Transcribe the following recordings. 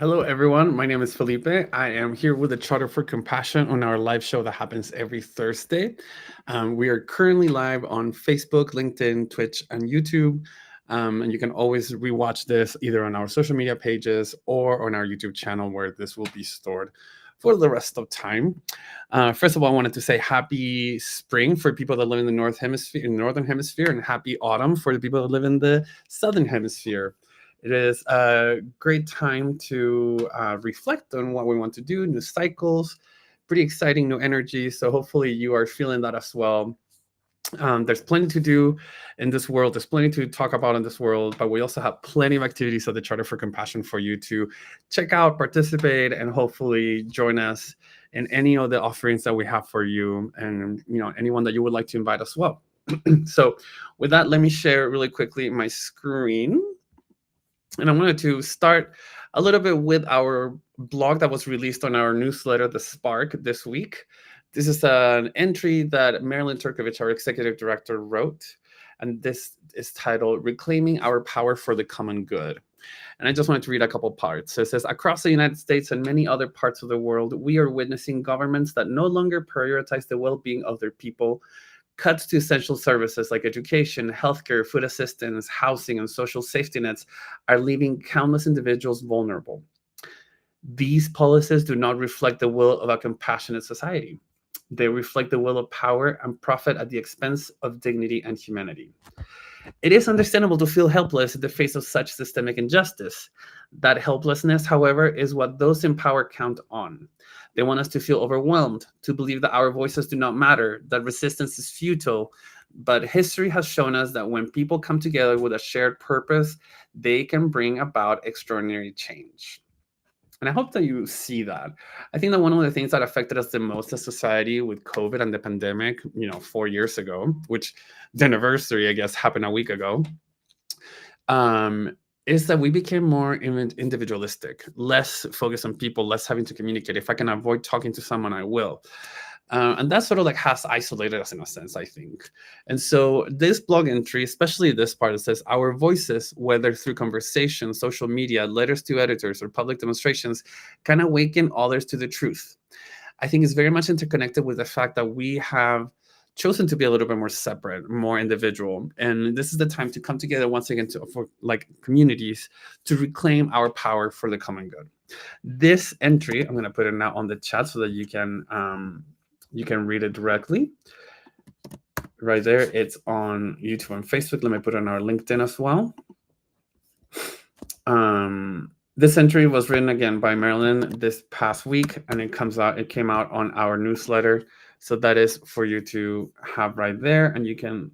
Hello, everyone. My name is Felipe. I am here with the Charter for Compassion on our live show that happens every Thursday. We are currently live on Facebook, LinkedIn, Twitch, and YouTube. And you can always rewatch this either on our social media pages or on our YouTube channel where this will be stored for the rest of time. First of all, I wanted to say happy spring for people that live in the northern hemisphere, and happy autumn for the people that live in the southern hemisphere. It is a great time to reflect on what we want to do, new cycles, pretty exciting new energy. So hopefully you are feeling that as well. There's plenty to do in this world. There's plenty to talk about in this world, but we also have plenty of activities at the Charter for Compassion for you to check out, participate, and hopefully join us in any of the offerings that we have for you, and anyone that you would like to invite as well. So, with that, let me share really quickly my screen. And I wanted to start a little bit with our blog that was released on our newsletter, The Spark, this week. This is an entry that Marilyn Turkovich, our executive director, wrote. And this is titled Reclaiming Our Power for the Common Good. And I just wanted to read a couple parts. So it says, across the United States and many other parts of the world, we are witnessing governments that no longer prioritize the well-being of their people. Cuts to essential services like education, healthcare, food assistance, housing, and social safety nets are leaving countless individuals vulnerable. These policies do not reflect the will of a compassionate society. They reflect the will of power and profit at the expense of dignity and humanity. It is understandable to feel helpless in the face of such systemic injustice. That helplessness, however, is what those in power count on. They want us to feel overwhelmed, to believe that our voices do not matter, that resistance is futile. But history has shown us that when people come together with a shared purpose, they can bring about extraordinary change. And I hope that you see that. I think that one of the things that affected us the most as society with COVID and the pandemic, 4 years ago, which the anniversary, I guess, happened a week ago, is that we became more individualistic, less focused on people, less having to communicate. If I can avoid talking to someone, I will. And that sort of like has isolated us in a sense, I think. And so this blog entry, especially this part, it says our voices, whether through conversation, social media, letters to editors, or public demonstrations, can awaken others to the truth. I think it's very much interconnected with the fact that we have chosen to be a little bit more separate, more individual. And this is the time to come together once again for like communities to reclaim our power for the common good. This entry, I'm going to put it now on the chat so that you can read it directly. Right there, it's on YouTube and Facebook. Let me put it on our LinkedIn as well. This entry was written again by Marilyn this past week, and it came out on our newsletter. So that is for you to have right there, and you can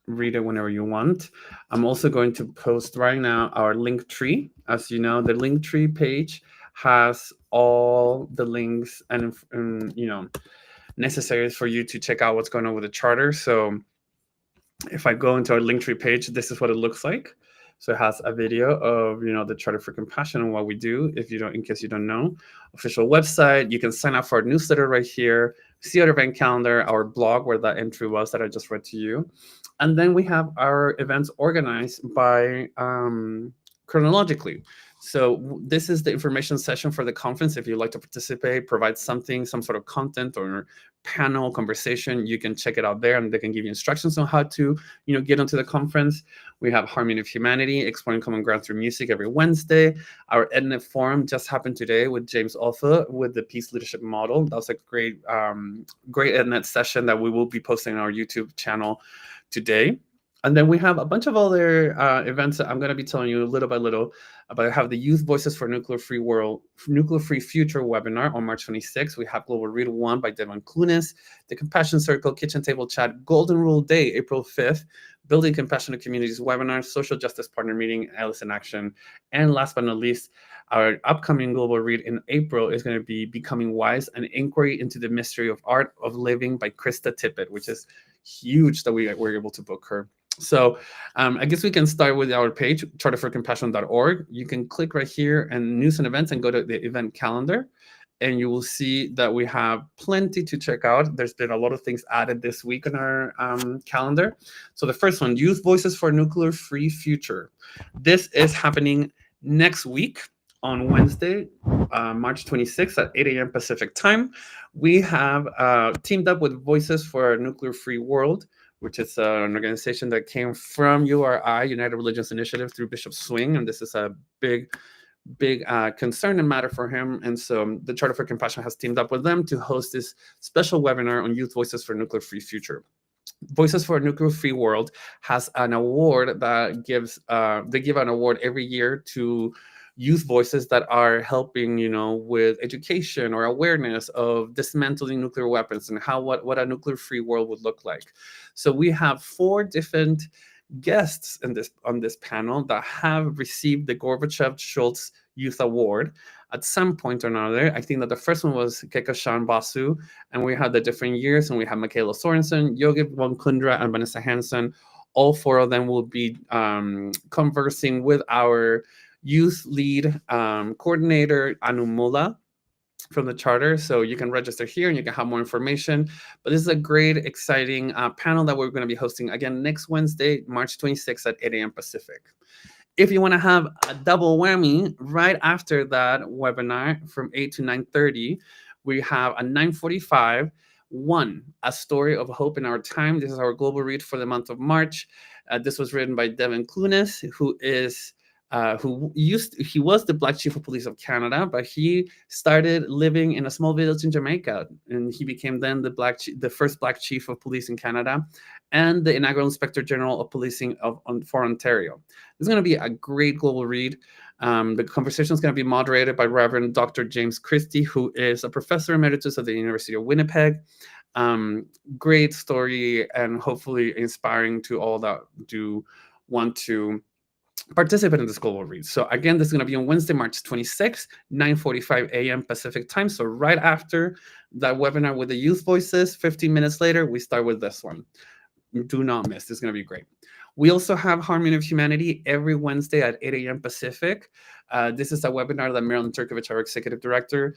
read it whenever you want. I'm also going to post right now our link tree. As you know, the link tree page has all the links and necessary for you to check out what's going on with the charter. So if I go into our Linktree page, this is what it looks like. So it has a video of the Charter for Compassion and what we do. In case you don't know, official website. You can sign up for our newsletter right here. See our event calendar, our blog where that entry was that I just read to you, and then we have our events organized by chronologically. So this is the information session for the conference. If you'd like to participate, provide something, some sort of content or panel conversation, you can check it out there, and they can give you instructions on how to, get onto the conference. We have Harmony of Humanity, Exploring Common Ground Through Music every Wednesday. Our EdNet Forum just happened today with James Alpha with the Peace Leadership Model. That was a great EdNet session that we will be posting on our YouTube channel today. And then we have a bunch of other events that I'm going to be telling you little by little about. I have the Youth Voices for Nuclear Free Future webinar on March 26th. We have Global Read 1 by Devon Clunes, the Compassion Circle Kitchen Table Chat Golden Rule Day, April 5th, Building Compassionate Communities webinar, Social Justice Partner Meeting, Alice in Action. And last but not least, our upcoming Global Read in April is going to be Becoming Wise, an inquiry into the mystery of art of living by Krista Tippett, which is huge that we were able to book her. So I guess we can start with our page, charterforcompassion.org. You can click right here and news and events and go to the event calendar, and you will see that we have plenty to check out. There's been a lot of things added this week on our calendar. So the first one, Youth Voices for Nuclear Free Future. This is happening next week on Wednesday, March 26th at 8 a.m. Pacific time, we have teamed up with Voices for a Nuclear Free World, which is an organization that came from URI, United Religions Initiative, through Bishop Swing. And this is a big concern and matter for him. And so the Charter for Compassion has teamed up with them to host this special webinar on Youth Voices for a Nuclear Free Future. Voices for a Nuclear Free World has an award that gives, they give an award every year to youth voices that are helping, with education or awareness of dismantling nuclear weapons and what a nuclear free world would look like. So we have 4 different guests on this panel that have received the Gorbachev Schultz Youth Award at some point or another. I think that the first one was Kekashan Basu, and we had the different years, and we have Michaela Sorensen, Yogi von Kundra, and Vanessa Hansen. All 4 of them will be conversing with our youth lead coordinator, Anu Mula, from the charter. So you can register here and you can have more information. But this is a great, exciting panel that we're going to be hosting again next Wednesday, March 26th at 8 a.m. Pacific. If you want to have a double whammy right after that webinar from 8 to 9:30, we have a 9:45, A Story of Hope in Our Time. This is our global read for the month of March. This was written by Devin Clunes, who is he was the Black Chief of Police of Canada, but he started living in a small village in Jamaica, and he became then the first Black Chief of Police in Canada, and the inaugural Inspector General of Policing for Ontario. This is going to be a great global read. The conversation is going to be moderated by Reverend Dr. James Christie, who is a professor emeritus at the University of Winnipeg. Great story, and hopefully inspiring to all that do want to participate in this global read. So again, this is going to be on Wednesday, March 26th, 9:45 a.m. Pacific time. So right after that webinar with the youth voices, 15 minutes later, we start with this one. Do not miss. This is going to be great. We also have Harmony of Humanity every Wednesday at 8 a.m. Pacific. This is a webinar that Marilyn Turkovich, our executive director,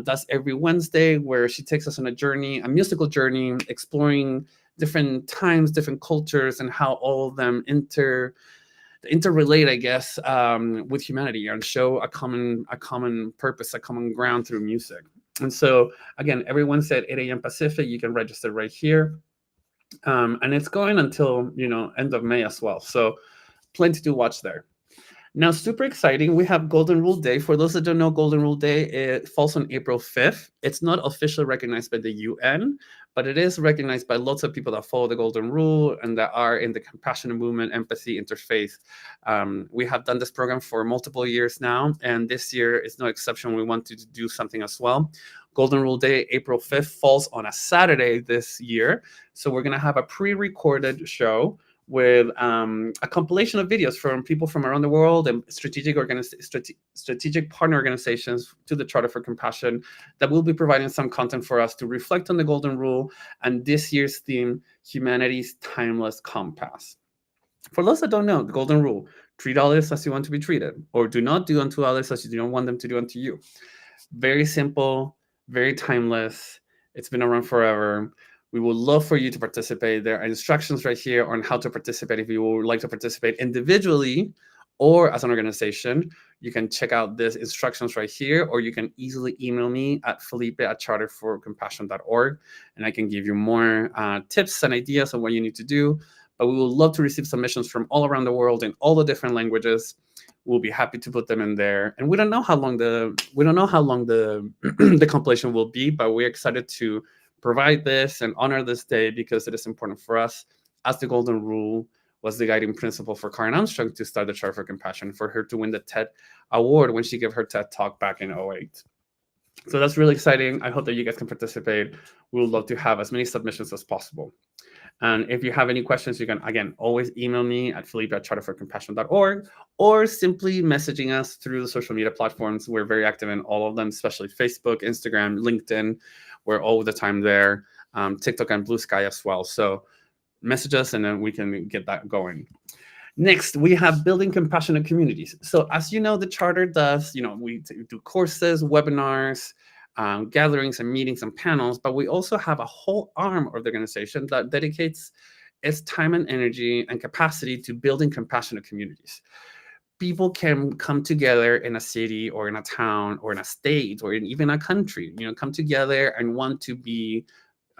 does every Wednesday, where she takes us on a journey, a musical journey, exploring different times, different cultures, and how all of them interrelate, I guess, with humanity, and show a common purpose, a common ground through music. And so, again, every Wednesday at 8 a.m. Pacific, you can register right here. And it's going until, end of May as well. So plenty to watch there. Now, super exciting, we have Golden Rule Day. For those that don't know, Golden Rule Day, it falls on April 5th. It's not officially recognized by the UN, but it is recognized by lots of people that follow the Golden Rule and that are in the compassionate movement, empathy, interfaith. We have done this program for multiple years now, and this year is no exception. We wanted to do something as well. Golden Rule Day, April 5th, falls on a Saturday this year. So we're going to have a pre-recorded show with a compilation of videos from people from around the world and strategic partner organizations to the Charter for Compassion that will be providing some content for us to reflect on the Golden Rule and this year's theme, Humanity's Timeless Compass. For those that don't know, the Golden Rule, treat others as you want to be treated, or do not do unto others as you don't want them to do unto you. Very simple, very timeless. It's been around forever. We would love for you to participate. There are instructions right here on how to participate. If you would like to participate individually or as an organization, you can check out these instructions right here, or you can easily email me at felipe@charterforcompassion.org, and I can give you more tips and ideas on what you need to do. But we would love to receive submissions from all around the world in all the different languages. We'll be happy to put them in there. And we don't know how long the the compilation will be, but we're excited to provide this and honor this day because it is important for us, as the Golden Rule was the guiding principle for Karen Armstrong to start the Charter for Compassion, for her to win the TED Award when she gave her TED Talk back in 2008. So that's really exciting. I hope that you guys can participate. We would love to have as many submissions as possible. And if you have any questions, you can, again, always email me at felipe@charterforcompassion.org, or simply messaging us through the social media platforms. We're very active in all of them, especially Facebook, Instagram, LinkedIn. We're all the time there. TikTok and Blue Sky as well. So message us and then we can get that going. Next, we have building compassionate communities. So as you know, the Charter does, we do courses, webinars, gatherings and meetings and panels, but we also have a whole arm of the organization that dedicates its time and energy and capacity to building compassionate communities. people can come together in a city or in a town or in a state or in even a country, come together and want to be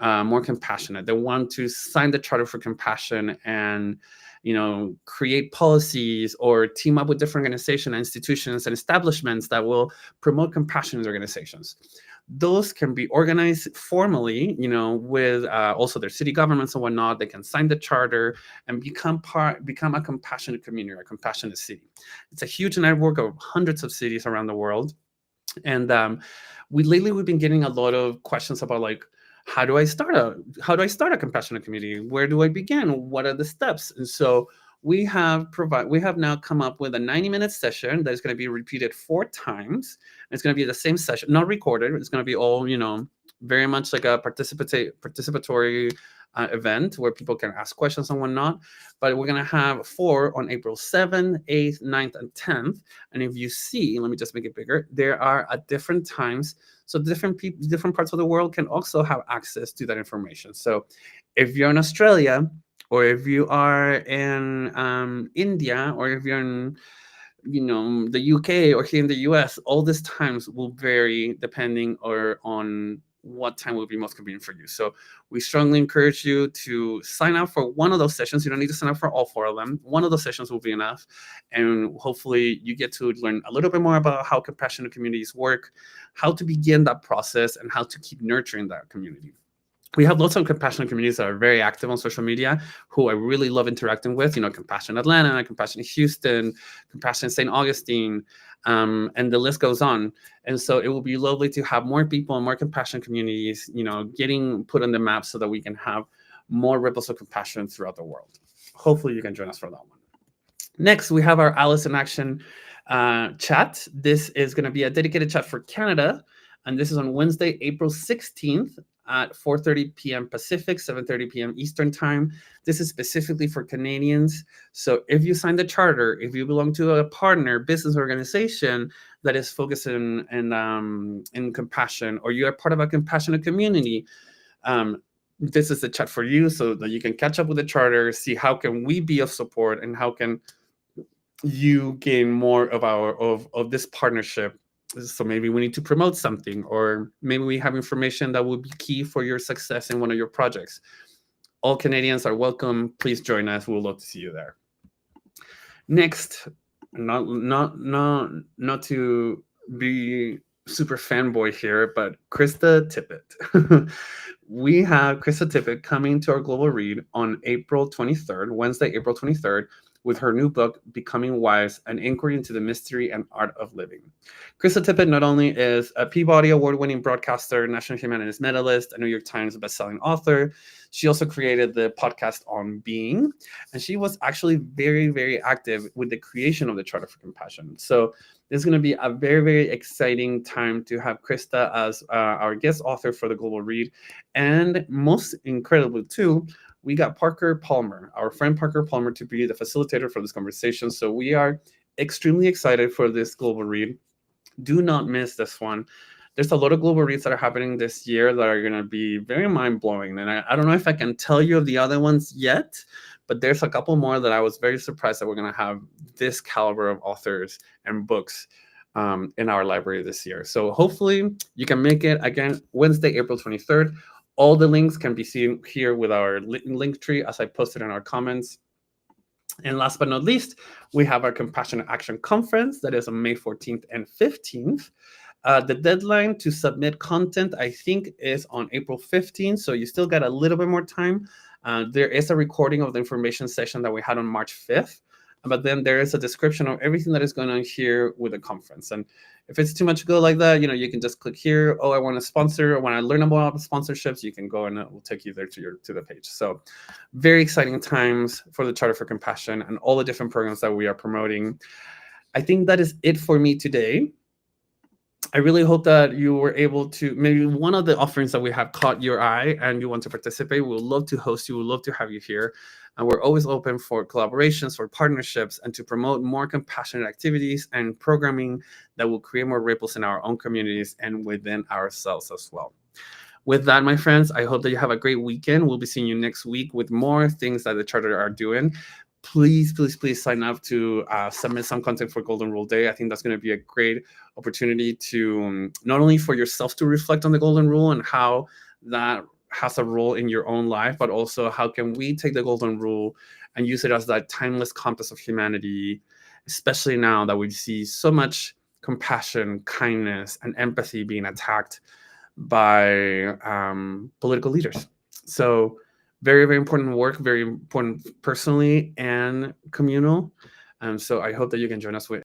more compassionate. They want to sign the Charter for Compassion and, create policies or team up with different organizations, institutions, and establishments that will promote compassionate organizations. Those can be organized formally, with also their city governments and whatnot. They can sign the charter and become a compassionate community, a compassionate city. It's a huge network of hundreds of cities around the world, and we've been getting a lot of questions about, like, how do I start a compassionate community? Where do I begin? What are the steps? And so we have now come up with a 90-minute session that is going to be repeated 4 times. It's going to be the same session, not recorded. It's going to be all, very much like a participatory event where people can ask questions and whatnot. But we're going to have 4 on April 7th, 8th, 9th, and 10th. And if you see, let me just make it bigger, there are at different times. So different people, different parts of the world can also have access to that information. So if you're in Australia, or if you are in India, or if you're in the UK or here in the US, all these times will vary depending on what time will be most convenient for you. So we strongly encourage you to sign up for one of those sessions. You don't need to sign up for all 4 of them. One of those sessions will be enough. And hopefully you get to learn a little bit more about how compassionate communities work, how to begin that process, and how to keep nurturing that community. We have lots of compassionate communities that are very active on social media, who I really love interacting with. Compassion Atlanta, Compassion Houston, Compassion St. Augustine, and the list goes on. And so it will be lovely to have more people and more compassion communities, getting put on the map so that we can have more ripples of compassion throughout the world. Hopefully you can join us for that one. Next, we have our Alice in Action chat. This is going to be a dedicated chat for Canada. And this is on Wednesday, April 16th at 4:30 p.m. Pacific, 7:30 p.m. Eastern Time. This is specifically for Canadians. So if you sign the charter, if you belong to a partner business organization that is focused in compassion, or you are part of a compassionate community, this is the chat for you, so that you can catch up with the charter, see how can we be of support, and how can you gain more of this partnership. So maybe we need to promote something, or maybe we have information that will be key for your success in one of your projects. All Canadians are welcome. Please join us. We'll love to see you there. Next, not to be super fanboy here, but Krista Tippett. We have Krista Tippett coming to our global read on April 23rd, Wednesday, April 23rd, with her new book, Becoming Wise, An Inquiry into the Mystery and Art of Living. Krista Tippett not only is a Peabody Award-winning broadcaster, National Humanities Medalist, a New York Times bestselling author, she also created the podcast On Being, and she was actually very, very active with the creation of the Charter for Compassion. So this is going to be a very, very exciting time to have Krista as our guest author for the Global Read. And most incredibly, too, we got Parker Palmer, our friend Parker Palmer, to be the facilitator for this conversation. So we are extremely excited for this Global Read. Do not miss this one. There's a lot of global reads that are happening this year that are going to be very mind-blowing. And I don't know if I can tell you of the other ones yet, but there's a couple more that I was very surprised that we're going to have this caliber of authors and books in our library this year. So hopefully you can make it. Again, Wednesday, April 23rd. All the links can be seen here with our link tree, as I posted in our comments. And last but not least, we have our Compassionate Action Conference that is on May 14th and 15th. The deadline to submit content, I think, is on April 15th, so you still got a little bit more time. There is a recording of the information session that we had on March 5th, but then there is a description of everything that is going on here with the conference. And if it's too much to go like that, you can just click here. Oh, I want to sponsor. I want to learn about sponsorships. You can go and it will take you there to the page. So very exciting times for the Charter for Compassion and all the different programs that we are promoting. I think that is it for me today. I really hope that you were able to, maybe one of the offerings that we have caught your eye and you want to participate. We would love to host you. We would love to have you here. And we're always open for collaborations, for partnerships, and to promote more compassionate activities and programming that will create more ripples in our own communities and within ourselves as well. With that, my friends, I hope that you have a great weekend. We'll be seeing you next week with more things that the Charter are doing. please sign up to submit some content for Golden Rule Day. I think that's going to be a great opportunity to not only for yourself to reflect on the Golden Rule and how that has a role in your own life, but also how can we take the Golden Rule and use it as that timeless compass of humanity, especially now that we see so much compassion, kindness, and empathy being attacked by political leaders. So very important work, very important personally and communal. So I hope that you can join us